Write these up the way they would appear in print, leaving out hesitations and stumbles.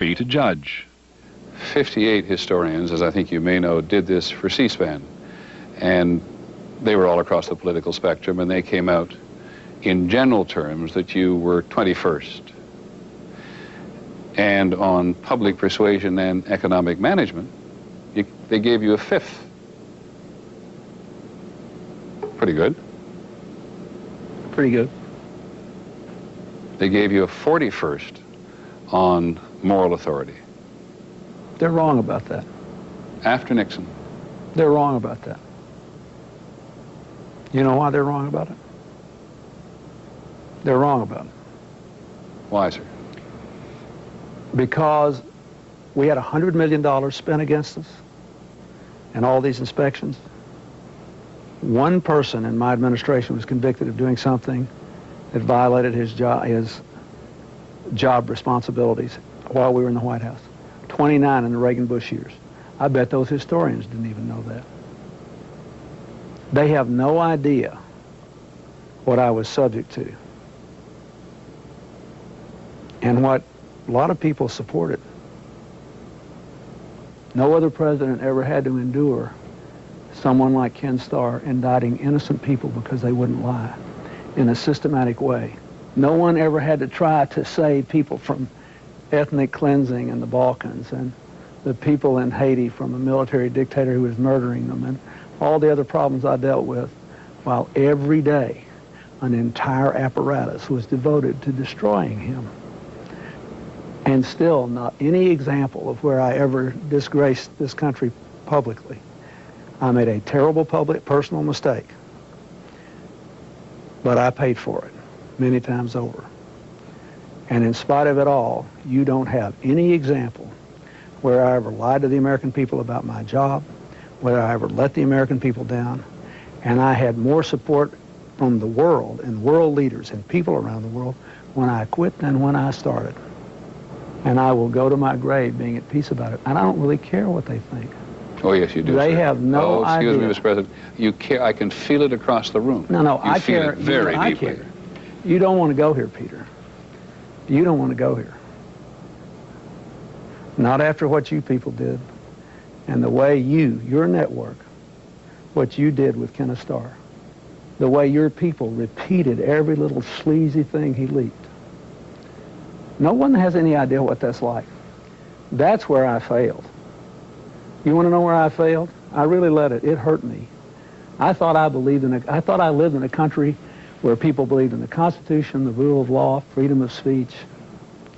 be to judge. 58 historians, as I think you may know, did this for C-SPAN. And they were all across the political spectrum, and they came out in general terms that you were 21st. And on public persuasion and economic management, they gave you a 5th. Pretty good. Pretty good. They gave you a 41st on moral authority. They're wrong about that. After Nixon. They're wrong about that. You know why they're wrong about it? They're wrong about it. Why, sir? Because we had $100 million spent against us and all these inspections. One person in my administration was convicted of doing something that violated his job responsibilities while we were in the White House. 29 in the Reagan-Bush years. I bet those historians didn't even know that. They have no idea what I was subject to and what a lot of people supported. No other president ever had to endure someone like Ken Starr indicting innocent people because they wouldn't lie in a systematic way. No one ever had to try to save people from ethnic cleansing in the Balkans and the people in Haiti from a military dictator who was murdering them and all the other problems I dealt with, while every day an entire apparatus was devoted to destroying him. And still not any example of where I ever disgraced this country publicly. I made a terrible personal mistake, but I paid for it many times over. And in spite of it all, you don't have any example where I ever lied to the American people about my job, whether I ever let the American people down, and I had more support from the world and world leaders and people around the world when I quit than when I started. And I will go to my grave being at peace about it. And I don't really care what they think. Oh, yes, you do, They sir. have no idea. Excuse me, Mr. President. You care. I can feel it across the room. No, you I feel care. it very I deeply. care. You don't want to go here, Peter. You don't want to go here. Not after what you people did and the way your network, what you did with Kenneth Starr, the way your people repeated every little sleazy thing he leaked. No one has any idea what that's like. That's where I failed. You want to know where I failed? I really let it. It hurt me. I thought I lived in a country where people believed in the Constitution, the rule of law, freedom of speech.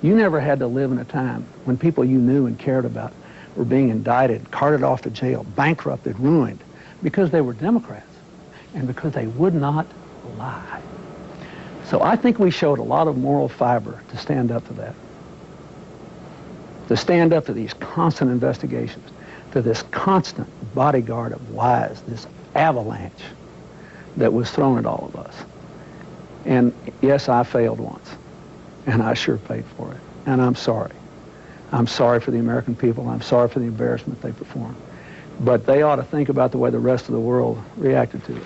You never had to live in a time when people you knew and cared about were being indicted, carted off to jail, bankrupted, ruined, because they were Democrats and because they would not lie. So I think we showed a lot of moral fiber to stand up to that, to stand up to these constant investigations, to this constant bodyguard of lies, this avalanche that was thrown at all of us. And yes, I failed once, and I sure paid for it, and I'm sorry. I'm sorry for the American people. I'm sorry for the embarrassment they performed. But they ought to think about the way the rest of the world reacted to it.